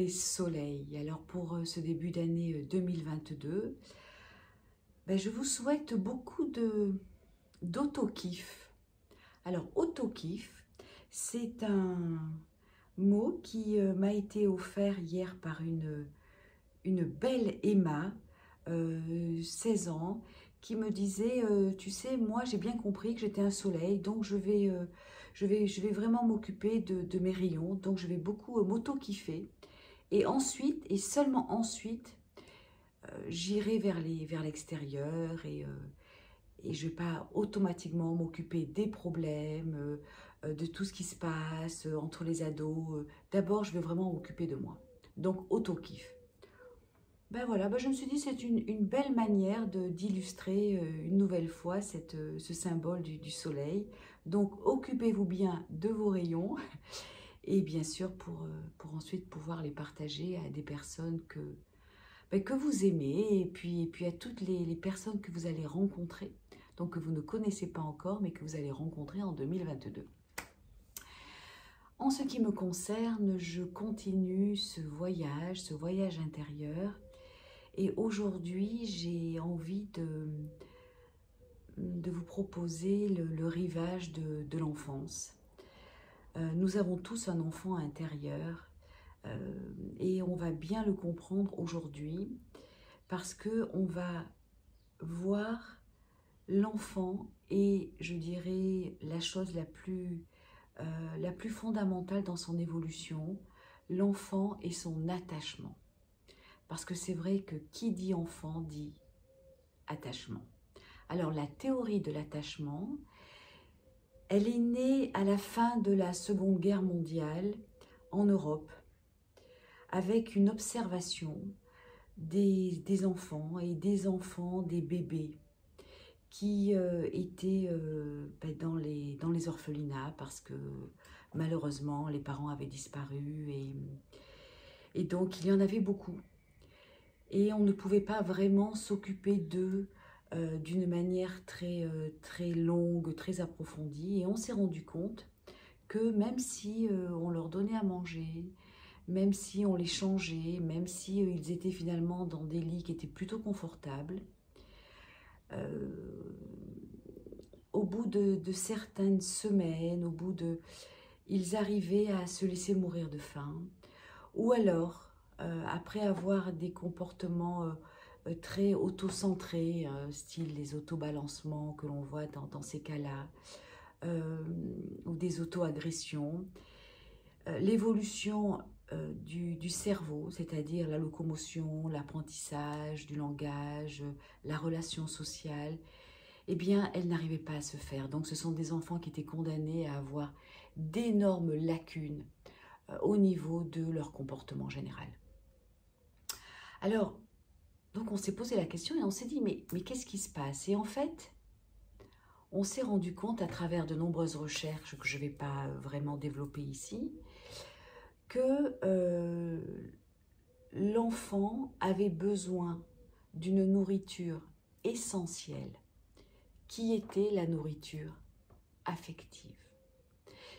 les soleils. Alors pour ce début d'année 2022, je vous souhaite beaucoup d'auto-kiff. Alors auto-kiff, c'est un mot qui m'a été offert hier par une belle Emma, 16 ans, qui me disait, tu sais, moi j'ai bien compris que j'étais un soleil, donc je vais vraiment m'occuper de mes rayons, donc je vais beaucoup m'auto-kiffer. Et ensuite, et seulement ensuite, j'irai vers l'extérieur et je ne vais pas automatiquement m'occuper des problèmes, de tout ce qui se passe entre les ados. D'abord, je vais vraiment m'occuper de moi. Donc, auto-kiff. Ben voilà, je me suis dit c'est une belle manière d'illustrer une nouvelle fois ce symbole du soleil. Donc, occupez-vous bien de vos rayons et bien sûr pour ensuite pouvoir les partager à des personnes que vous aimez et puis à toutes les personnes que vous allez rencontrer, donc que vous ne connaissez pas encore mais que vous allez rencontrer en 2022. En ce qui me concerne, je continue ce voyage intérieur et aujourd'hui j'ai envie de vous proposer le rivage de l'enfance. Nous avons tous un enfant intérieur et on va bien le comprendre aujourd'hui parce que on va voir l'enfant et je dirais la chose la plus fondamentale dans son évolution, l'enfant et son attachement. Parce que c'est vrai que qui dit enfant dit attachement. Alors la théorie de l'attachement, elle est née à la fin de la Seconde Guerre mondiale en Europe avec une observation des enfants et des enfants, des bébés qui étaient dans les orphelinats parce que malheureusement les parents avaient disparu et donc il y en avait beaucoup. Et on ne pouvait pas vraiment s'occuper d'eux d'une manière très longue, très approfondie. Et on s'est rendu compte que même si on leur donnait à manger, même si on les changeait, même si ils étaient finalement dans des lits qui étaient plutôt confortables, au bout de certaines semaines, ils arrivaient à se laisser mourir de faim, ou alors, après avoir des comportements très auto-centrés, style les auto-balancements que l'on voit dans ces cas-là, ou des auto-agressions, l'évolution du cerveau, c'est-à-dire la locomotion, l'apprentissage du langage, la relation sociale, eh bien, elle n'arrivait pas à se faire. Donc, ce sont des enfants qui étaient condamnés à avoir d'énormes lacunes au niveau de leur comportement général. Alors, donc on s'est posé la question et on s'est dit, mais qu'est-ce qui se passe? Et en fait, on s'est rendu compte à travers de nombreuses recherches que je ne vais pas vraiment développer ici, que l'enfant avait besoin d'une nourriture essentielle, qui était la nourriture affective.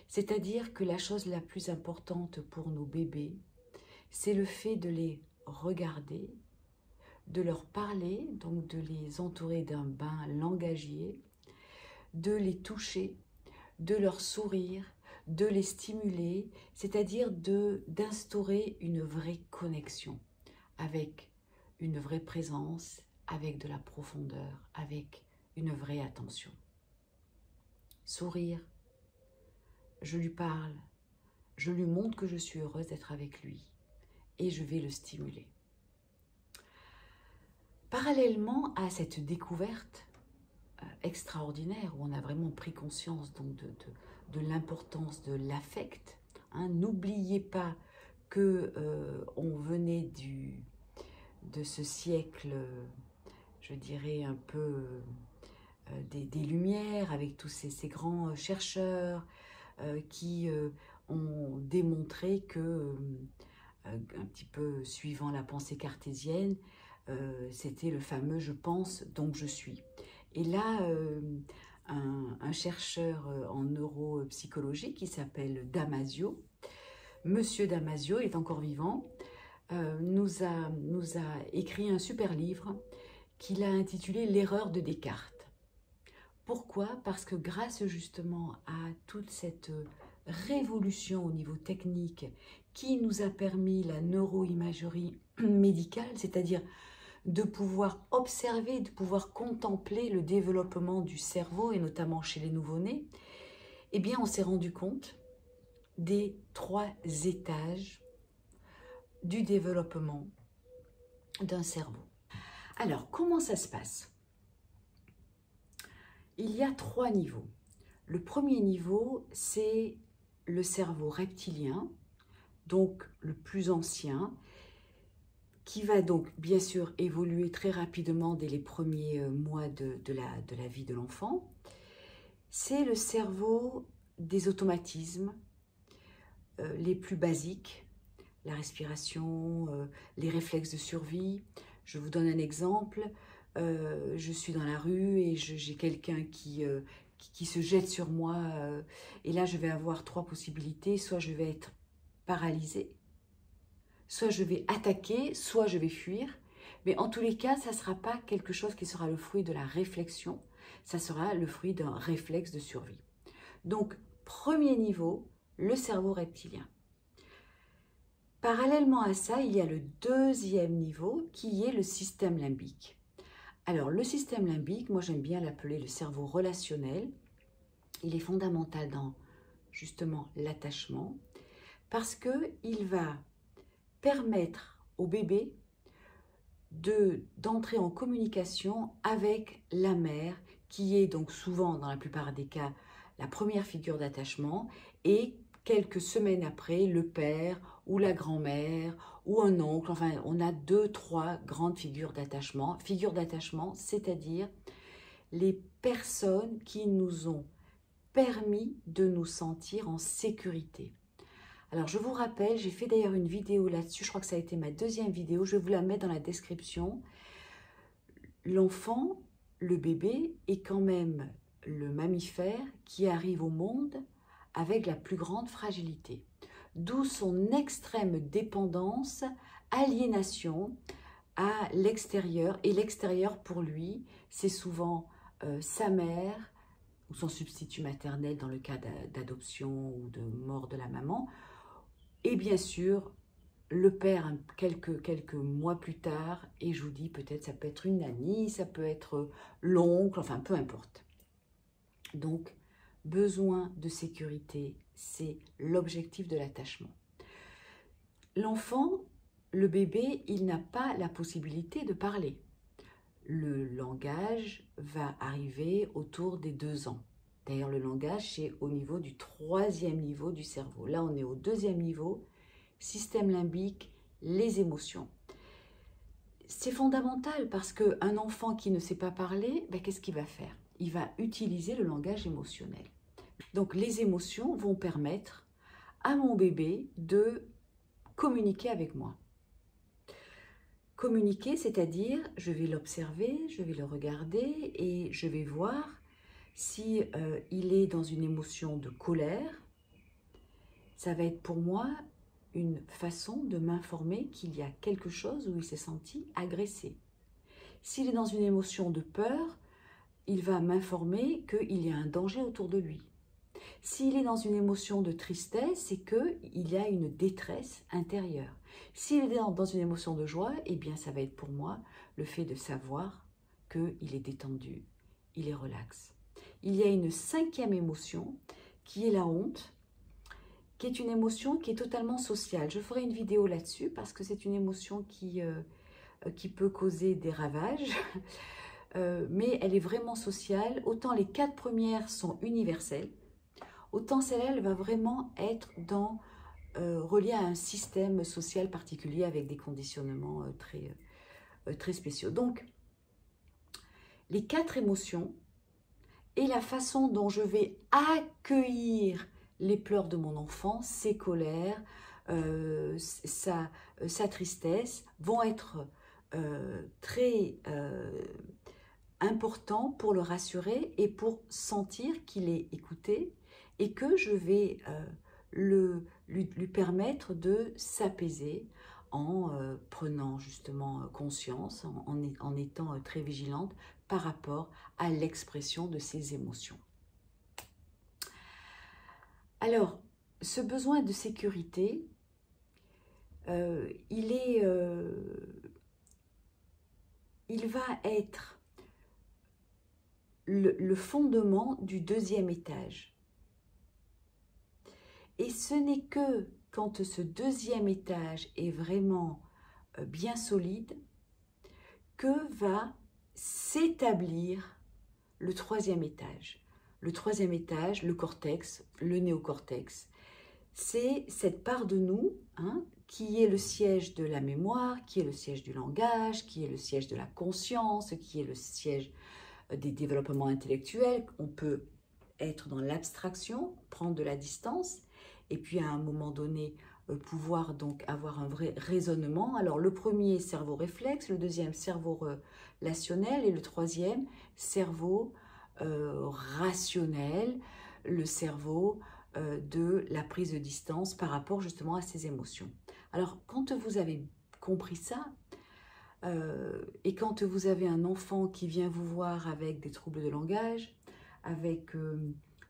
C'est-à-dire que la chose la plus importante pour nos bébés, c'est le fait de les regarder, de leur parler, donc de les entourer d'un bain langagier, de les toucher, de leur sourire, de les stimuler, c'est-à-dire d'instaurer une vraie connexion avec une vraie présence, avec de la profondeur, avec une vraie attention. Sourire, je lui parle, je lui montre que je suis heureuse d'être avec lui et je vais le stimuler. Parallèlement à cette découverte extraordinaire où on a vraiment pris conscience donc de l'importance de l'affect, n'oubliez pas que on venait de ce siècle, je dirais un peu des Lumières, avec tous ces grands chercheurs qui ont démontré que, un petit peu suivant la pensée cartésienne, c'était le fameux « je pense, donc je suis ». Et là, un chercheur en neuropsychologie qui s'appelle Damasio, Monsieur Damasio est encore vivant, nous a écrit un super livre qu'il a intitulé L'erreur de Descartes. Pourquoi? Parce que grâce justement à toute cette révolution au niveau technique qui nous a permis la neuroimagerie médicale, c'est-à-dire de pouvoir observer, de pouvoir contempler le développement du cerveau, et notamment chez les nouveau-nés, eh bien on s'est rendu compte des 3 étages du développement d'un cerveau. Alors, comment ça se passe? Il y a 3 niveaux. Le premier niveau, c'est le cerveau reptilien, donc le plus ancien, qui va donc bien sûr évoluer très rapidement dès les premiers mois de la vie de l'enfant. C'est le cerveau des automatismes les plus basiques, la respiration, les réflexes de survie. Je vous donne un exemple. Je suis dans la rue et j'ai quelqu'un qui se jette sur moi. Et là, je vais avoir 3 possibilités. Soit je vais être paralysée, soit je vais attaquer, soit je vais fuir. Mais en tous les cas, ça ne sera pas quelque chose qui sera le fruit de la réflexion. Ça sera le fruit d'un réflexe de survie. Donc, premier niveau, le cerveau reptilien. Parallèlement à ça, il y a le deuxième niveau qui est le système limbique. Alors, le système limbique, moi j'aime bien l'appeler le cerveau relationnel. Il est fondamental dans justement l'attachement parce qu'il va permettre au bébé d'entrer en communication avec la mère qui est donc souvent, dans la plupart des cas, la première figure d'attachement et quelques semaines après, le père ou la grand-mère ou un oncle. Enfin, on a 2, 3 grandes figures d'attachement. Figures d'attachement, c'est-à-dire les personnes qui nous ont permis de nous sentir en sécurité. Alors, je vous rappelle, j'ai fait d'ailleurs une vidéo là-dessus, je crois que ça a été ma 2e vidéo, je vais vous la mettre dans la description. L'enfant, le bébé, est quand même le mammifère qui arrive au monde avec la plus grande fragilité. D'où son extrême dépendance, aliénation à l'extérieur. Et l'extérieur, pour lui, c'est souvent sa mère ou son substitut maternel dans le cas d'adoption ou de mort de la maman. Et bien sûr, le père quelques mois plus tard, et je vous dis peut-être ça peut être une nanny, ça peut être l'oncle, enfin peu importe. Donc, besoin de sécurité, c'est l'objectif de l'attachement. L'enfant, le bébé, il n'a pas la possibilité de parler. Le langage va arriver autour des 2 ans. D'ailleurs, le langage, c'est au niveau du 3e niveau du cerveau. Là, on est au 2e niveau, système limbique, les émotions. C'est fondamental parce qu'un enfant qui ne sait pas parler, ben, qu'est-ce qu'il va faire? Il va utiliser le langage émotionnel. Donc, les émotions vont permettre à mon bébé de communiquer avec moi. Communiquer, c'est-à-dire, je vais l'observer, je vais le regarder et je vais voir si il est dans une émotion de colère. Ça va être pour moi une façon de m'informer qu'il y a quelque chose où il s'est senti agressé. S'il est dans une émotion de peur, il va m'informer qu'il y a un danger autour de lui. S'il est dans une émotion de tristesse, c'est qu'il y a une détresse intérieure. S'il est dans une émotion de joie, eh bien ça va être pour moi le fait de savoir qu'il est détendu, il est relax. Il y a une 5e émotion qui est la honte, qui est une émotion qui est totalement sociale. Je ferai une vidéo là-dessus parce que c'est une émotion qui peut causer des ravages, mais elle est vraiment sociale. Autant les 4 premières sont universelles, autant celle-là, elle va vraiment être reliée à un système social particulier avec des conditionnements très spéciaux. Donc, les 4 émotions et la façon dont je vais accueillir les pleurs de mon enfant, ses colères, sa tristesse, vont être très importants pour le rassurer et pour sentir qu'il est écouté et que je vais lui permettre de s'apaiser en prenant justement conscience, en étant très vigilante par rapport à l'expression de ses émotions. Alors, ce besoin de sécurité, il va être le fondement du deuxième étage. Et ce n'est que quand ce deuxième étage est vraiment bien solide que va s'établir le troisième étage. Le troisième étage, le cortex, le néocortex, c'est cette part de nous qui est le siège de la mémoire, qui est le siège du langage, qui est le siège de la conscience, qui est le siège des développements intellectuels. On peut être dans l'abstraction, prendre de la distance, et puis à un moment donné, pouvoir donc avoir un vrai raisonnement. Alors le premier, cerveau réflexe, le deuxième, cerveau relationnel, et le troisième, cerveau rationnel, le cerveau de la prise de distance par rapport justement à ses émotions. Alors quand vous avez compris ça, et quand vous avez un enfant qui vient vous voir avec des troubles de langage, avec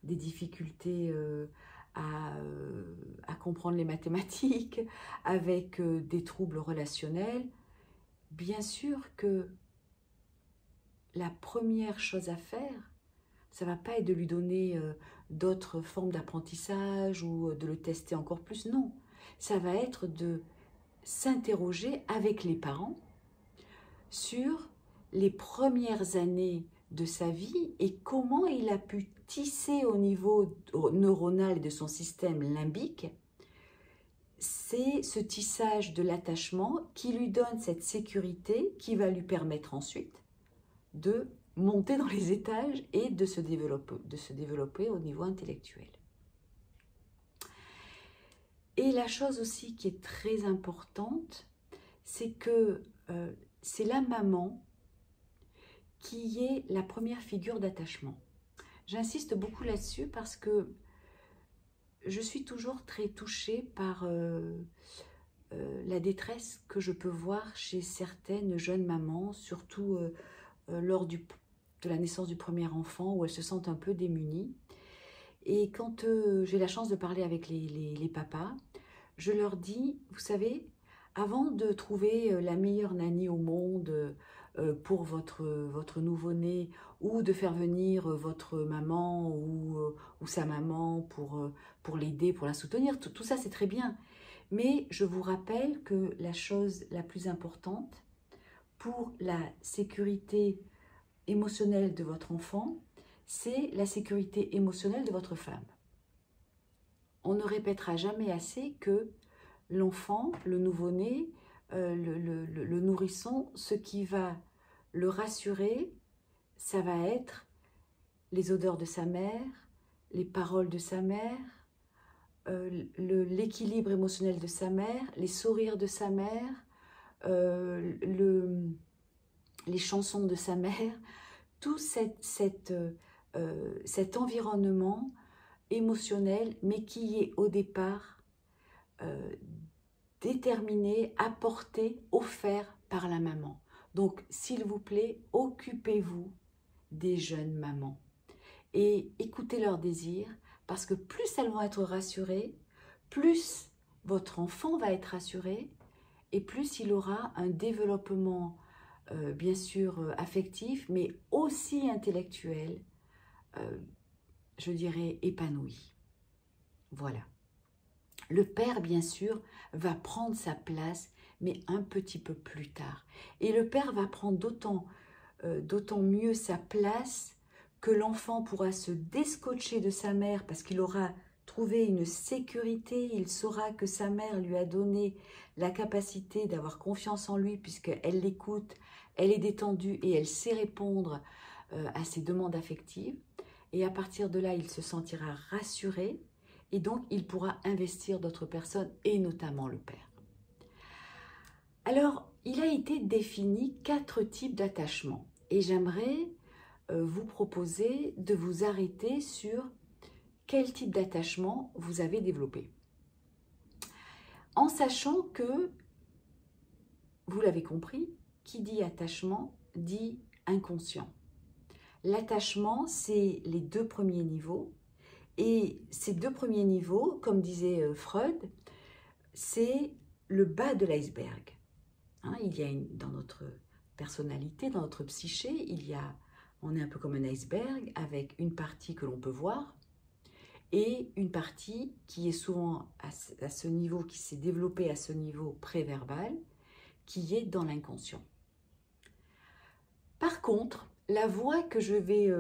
des difficultés à comprendre les mathématiques, avec des troubles relationnels, bien sûr que la première chose à faire, ça ne va pas être de lui donner d'autres formes d'apprentissage ou de le tester encore plus, non. Ça va être de s'interroger avec les parents sur les premières années de sa vie et comment il a pu tisser au niveau neuronal de son système limbique. C'est ce tissage de l'attachement qui lui donne cette sécurité qui va lui permettre ensuite de monter dans les étages et de se développer au niveau intellectuel. Et la chose aussi qui est très importante, c'est que c'est la maman qui est la première figure d'attachement. J'insiste beaucoup là-dessus parce que je suis toujours très touchée par la détresse que je peux voir chez certaines jeunes mamans, surtout lors de la naissance du premier enfant, où elles se sentent un peu démunies. Et quand j'ai la chance de parler avec les papas, je leur dis, vous savez, avant de trouver la meilleure nanny au monde pour votre nouveau-né, ou de faire venir votre maman ou sa maman pour l'aider, pour la soutenir, tout ça c'est très bien. Mais je vous rappelle que la chose la plus importante pour la sécurité émotionnelle de votre enfant, c'est la sécurité émotionnelle de votre femme. On ne répétera jamais assez que l'enfant, le nouveau-né, le nourrisson, ce qui va le rassurer, ça va être les odeurs de sa mère, les paroles de sa mère, l'équilibre émotionnel de sa mère, les sourires de sa mère, les chansons de sa mère, tout cet environnement émotionnel, mais qui est au départ déterminé, apporté, offert par la maman. Donc, s'il vous plaît, occupez-vous des jeunes mamans et écoutez leurs désirs, parce que plus elles vont être rassurées, plus votre enfant va être rassuré et plus il aura un développement bien sûr affectif, mais aussi intellectuel, je dirais épanoui. Voilà. Le père, bien sûr, va prendre sa place, mais un petit peu plus tard. Et le père va prendre d'autant mieux sa place que l'enfant pourra se déscotcher de sa mère parce qu'il aura trouvé une sécurité, il saura que sa mère lui a donné la capacité d'avoir confiance en lui puisqu'elle l'écoute, elle est détendue et elle sait répondre à ses demandes affectives. Et à partir de là, il se sentira rassuré et donc il pourra investir d'autres personnes et notamment le père. Alors, il a été défini 4 types d'attachement et j'aimerais vous proposer de vous arrêter sur quel type d'attachement vous avez développé. En sachant que vous l'avez compris, qui dit attachement dit inconscient. L'attachement, c'est les 2 premiers niveaux. Et ces 2 premiers niveaux, comme disait Freud, c'est le bas de l'iceberg. Hein, il y a dans notre personnalité, dans notre psyché, on est un peu comme un iceberg avec une partie que l'on peut voir et une partie qui est souvent à ce niveau, qui s'est développée à ce niveau préverbal, qui est dans l'inconscient. Par contre, la voie que je vais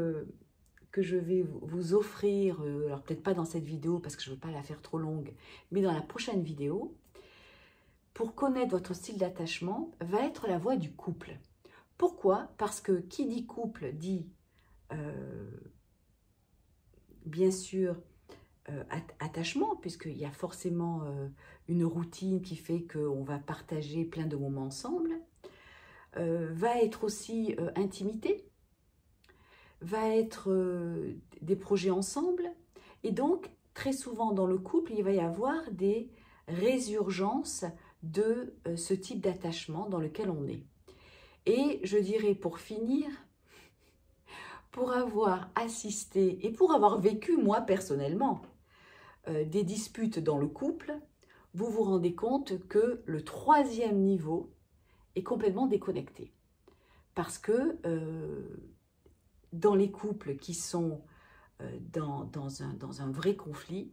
vous offrir, alors peut-être pas dans cette vidéo parce que je ne veux pas la faire trop longue, mais dans la prochaine vidéo, pour connaître votre style d'attachement, va être la voie du couple. Pourquoi? Parce que qui dit couple dit, bien sûr, attachement, puisqu'il y a forcément une routine qui fait qu'on va partager plein de moments ensemble, va être aussi intimité, va être des projets ensemble, et donc très souvent dans le couple, il va y avoir des résurgences de ce type d'attachement dans lequel on est. Et je dirais pour finir, pour avoir assisté et pour avoir vécu moi personnellement des disputes dans le couple, vous vous rendez compte que le 3e niveau est complètement déconnecté. Parce que dans les couples qui sont dans un vrai conflit,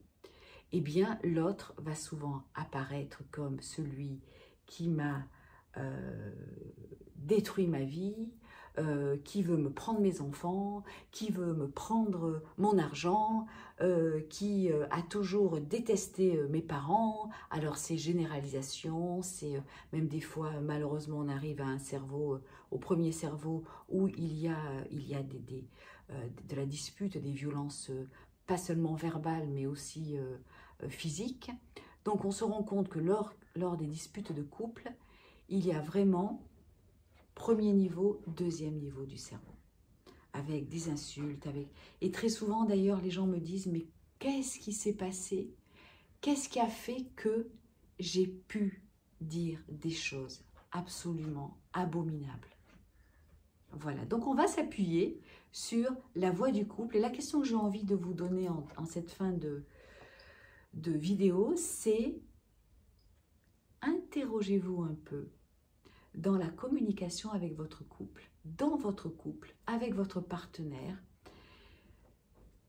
eh bien, l'autre va souvent apparaître comme celui qui m'a détruit ma vie, qui veut me prendre mes enfants, qui veut me prendre mon argent, qui a toujours détesté mes parents. Alors, c'est généralisation, c'est même des fois, malheureusement, on arrive à un cerveau, au premier cerveau, où il y a de la dispute, des violences, pas seulement verbales, mais aussi physique. Donc on se rend compte que lors des disputes de couple, il y a vraiment 1er niveau, 2e niveau du cerveau, avec des insultes, et très souvent d'ailleurs les gens me disent mais qu'est-ce qui s'est passé? Qu'est-ce qui a fait que j'ai pu dire des choses absolument abominables? Voilà, donc on va s'appuyer sur la voie du couple, et la question que j'ai envie de vous donner en cette fin de vidéo, c'est interrogez-vous un peu dans la communication avec votre couple, dans votre couple, avec votre partenaire.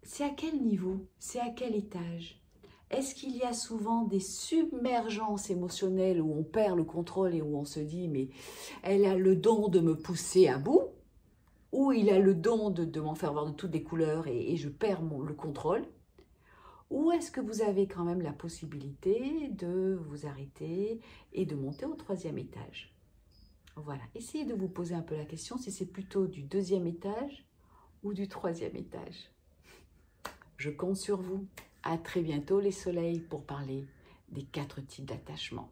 C'est à quel niveau? C'est à quel étage? Est-ce qu'il y a souvent des submergences émotionnelles où on perd le contrôle et où on se dit mais elle a le don de me pousser à bout, ou il a le don de m'en faire voir de toutes les couleurs et je perds le contrôle? Ou est-ce que vous avez quand même la possibilité de vous arrêter et de monter au 3e étage? Voilà, essayez de vous poser un peu la question si c'est plutôt du 2e étage ou du 3e étage. Je compte sur vous. À très bientôt les soleils pour parler des 4 types d'attachement.